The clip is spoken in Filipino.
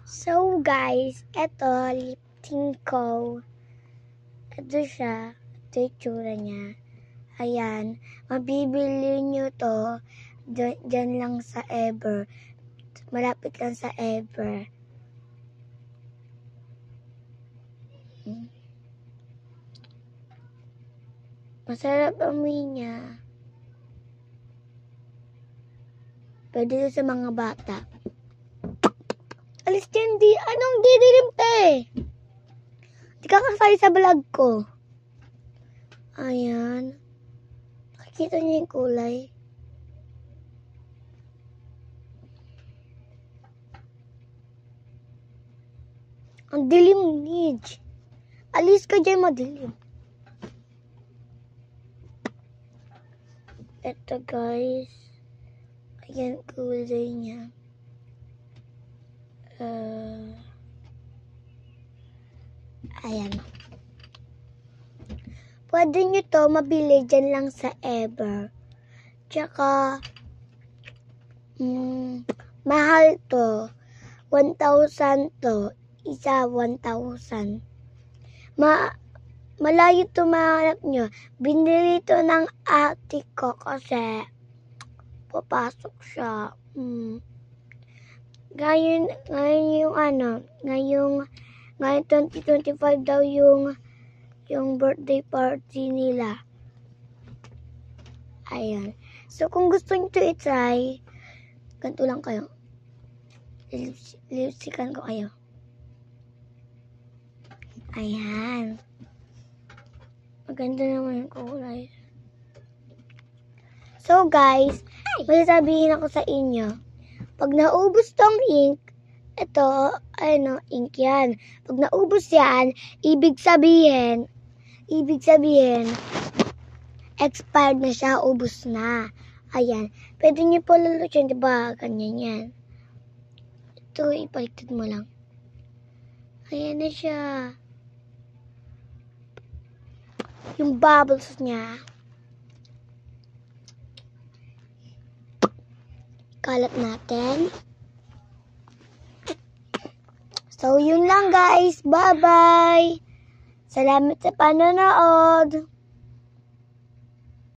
So guys, eto lip tint ko. Ito siya. Ito yung tsura niya. Ayan. Mabibili nyo to dyan lang sa Ever. Malapit lang sa Ever. Masarap amoy niya. Pwede sa mga bata. Alis dyan, anong didilim te? Di ka kasali sa vlog ko. Ayan. Nakikita niyo yung kulay. Ang dilim, Nidge. Alis ka dyan, madilim. Ito guys. Ayan, kulay niya. Ayan. Pwede nyo to mabili dyan lang sa Ever. Tsaka, mahal to. 1,000 to. Isa 1,000. Malayo to mahanap nyo. Binili to ng ate ko kasi papasok siya. Ngayon yung 2025 daw yung birthday party nila. Ayan. So, kung gusto nyo to i-try, ganito lang kayo. Lipstickan ko kayo. Ayan. Maganda naman yung kulay. So, guys, may sabihin ako sa inyo. Pag naubos tong ink, ito, ink yan. Pag naubos yan, ibig sabihin, expired na siya, ubos na. Ayan. Pwede nyo po lulutin, diba? Ganyan yan. Ito, ipaliktad mo lang. Ayan na siya. Yung bubbles niya. Kalat natin. So, yun lang guys. Bye-bye. Salamat sa panonood.